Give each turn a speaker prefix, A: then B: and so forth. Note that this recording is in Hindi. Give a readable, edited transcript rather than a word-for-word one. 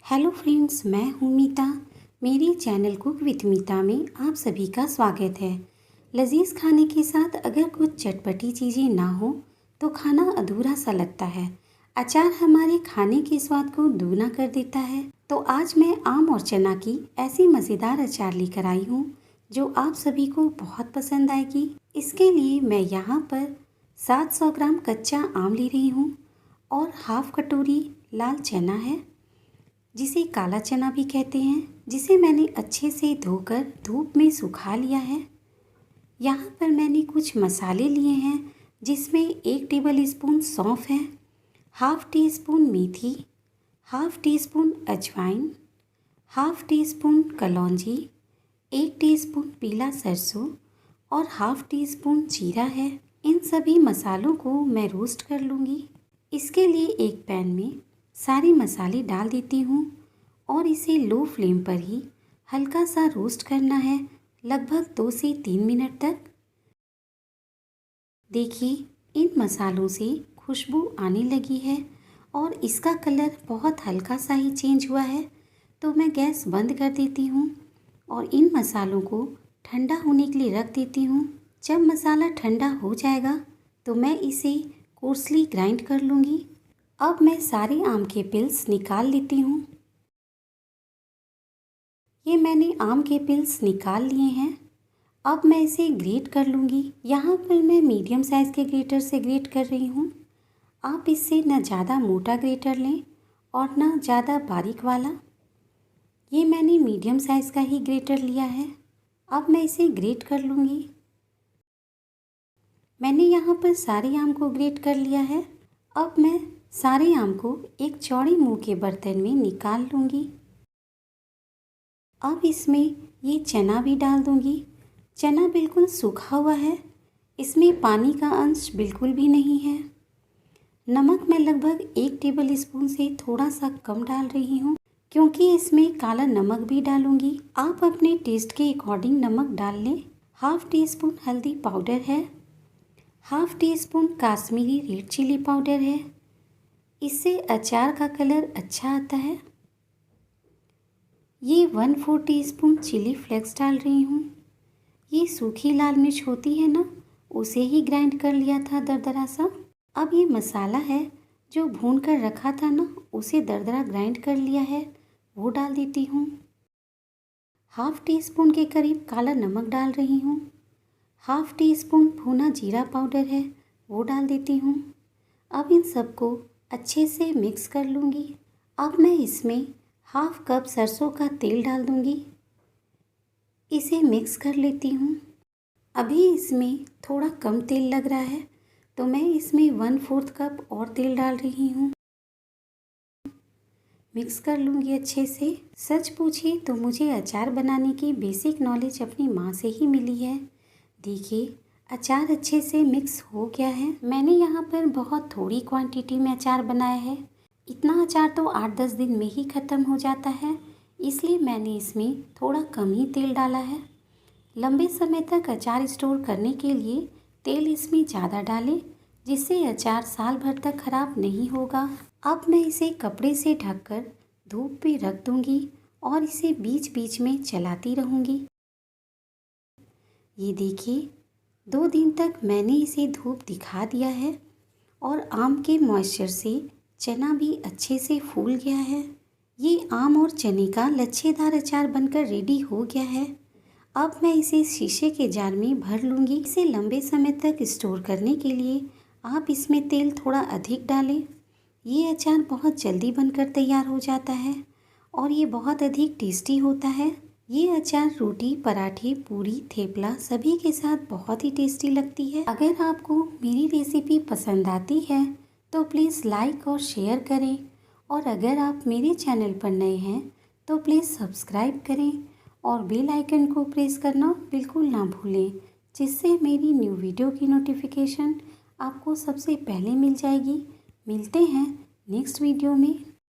A: हेलो फ्रेंड्स, मैं हूँ मीता। मेरे चैनल कुक विथ मीता में आप सभी का स्वागत है। लजीज खाने के साथ अगर कुछ चटपटी चीज़ें ना हो तो खाना अधूरा सा लगता है। अचार हमारे खाने के स्वाद को दुगना कर देता है। तो आज मैं आम और चना की ऐसी मज़ेदार अचार लेकर आई हूँ जो आप सभी को बहुत पसंद आएगी। इसके लिए मैं यहाँ पर 700 ग्राम कच्चा आम ले रही हूँ और हाफ कटोरी लाल चना है, जिसे काला चना भी कहते हैं, जिसे मैंने अच्छे से धोकर धूप में सुखा लिया है। यहाँ पर मैंने कुछ मसाले लिए हैं, जिसमें 1 टेबल स्पून सौंफ है, हाफ टी स्पून मेथी, हाफ टी स्पून अजवाइन, हाफ टी स्पून कलौंजी, 1 टीस्पून पीला सरसों और हाफ टी स्पून जीरा है। इन सभी मसालों को मैं रोस्ट कर लूँगी। इसके लिए एक पैन में सारे मसाले डाल देती हूँ और इसे लो फ्लेम पर ही हल्का सा रोस्ट करना है, लगभग 2 से 3 मिनट तक। देखिए, इन मसालों से खुशबू आने लगी है और इसका कलर बहुत हल्का सा ही चेंज हुआ है। तो मैं गैस बंद कर देती हूँ और इन मसालों को ठंडा होने के लिए रख देती हूँ। जब मसाला ठंडा हो जाएगा तो मैं इसे कोर्सली ग्राइंड कर लूँगी। अब मैं सारे आम के पिल्स निकाल लेती हूँ। ये मैंने आम के पिल्स निकाल लिए हैं। अब मैं इसे ग्रेट कर लूँगी। यहाँ पर मैं मीडियम साइज़ के ग्रेटर से ग्रेट कर रही हूँ। आप इससे न ज़्यादा मोटा ग्रेटर लें और न ज़्यादा बारीक वाला। ये मैंने मीडियम साइज़ का ही ग्रेटर लिया है। अब मैं इसे ग्रेट कर लूँगी। मैंने यहाँ पर सारे आम को ग्रेट कर लिया है। अब मैं सारे आम को एक चौड़े मुंह के बर्तन में निकाल लूँगी। अब इसमें ये चना भी डाल दूँगी। चना बिल्कुल सूखा हुआ है, इसमें पानी का अंश बिल्कुल भी नहीं है। नमक मैं लगभग 1 टेबल स्पून से थोड़ा सा कम डाल रही हूँ, क्योंकि इसमें काला नमक भी डालूँगी। आप अपने टेस्ट के अकॉर्डिंग नमक डाल लें। हाफ टी स्पून हल्दी पाउडर है, half teaspoon Kashmiri red chilli powder है। इससे अचार का कलर अच्छा आता है। ये 1/4 टीस्पून चिली फ्लेक्स डाल रही हूँ। ये सूखी लाल मिर्च होती है ना, उसे ही ग्राइंड कर लिया था दरदरा सा। अब ये मसाला है जो भून कर रखा था ना, उसे दरदरा ग्राइंड कर लिया है, वो डाल देती हूँ। हाफ टी स्पून के करीब काला नमक डाल रही हूँ। हाफ टी स्पून भुना जीरा पाउडर है, वो डाल देती हूँ। अब इन सबको अच्छे से मिक्स कर लूँगी। अब मैं इसमें हाफ कप सरसों का तेल डाल दूँगी। इसे मिक्स कर लेती हूँ। अभी इसमें थोड़ा कम तेल लग रहा है, तो मैं इसमें 1/4 कप और तेल डाल रही हूँ। मिक्स कर लूँगी अच्छे से। सच पूछिए तो मुझे अचार बनाने की बेसिक नॉलेज अपनी माँ से ही मिली है। देखिए, अचार अच्छे से मिक्स हो गया है। मैंने यहाँ पर बहुत थोड़ी क्वांटिटी में अचार बनाया है। इतना अचार तो 8-10 दिन में ही ख़त्म हो जाता है, इसलिए मैंने इसमें थोड़ा कम ही तेल डाला है। लंबे समय तक अचार स्टोर करने के लिए तेल इसमें ज़्यादा डालें, जिससे अचार साल भर तक ख़राब नहीं होगा। अब मैं इसे कपड़े से ढककर धूप पे रख दूँगी और इसे बीच बीच में चलाती रहूँगी। ये देखिए, 2 दिन तक मैंने इसे धूप दिखा दिया है और आम के मॉइस्चर से चना भी अच्छे से फूल गया है। ये आम और चने का लच्छेदार अचार बनकर रेडी हो गया है। अब मैं इसे शीशे के जार में भर लूँगी। इसे लंबे समय तक स्टोर करने के लिए आप इसमें तेल थोड़ा अधिक डालें। ये अचार बहुत जल्दी बनकर तैयार हो जाता है और ये बहुत अधिक टेस्टी होता है। ये अचार रोटी, पराठे, पूरी, थेपला सभी के साथ बहुत ही टेस्टी लगती है। अगर आपको मेरी रेसिपी पसंद आती है तो प्लीज़ लाइक और शेयर करें, और अगर आप मेरे चैनल पर नए हैं तो प्लीज़ सब्सक्राइब करें और बेल आइकन को प्रेस करना बिल्कुल ना भूलें, जिससे मेरी न्यू वीडियो की नोटिफिकेशन आपको सबसे पहले मिल जाएगी। मिलते हैं नेक्स्ट वीडियो में।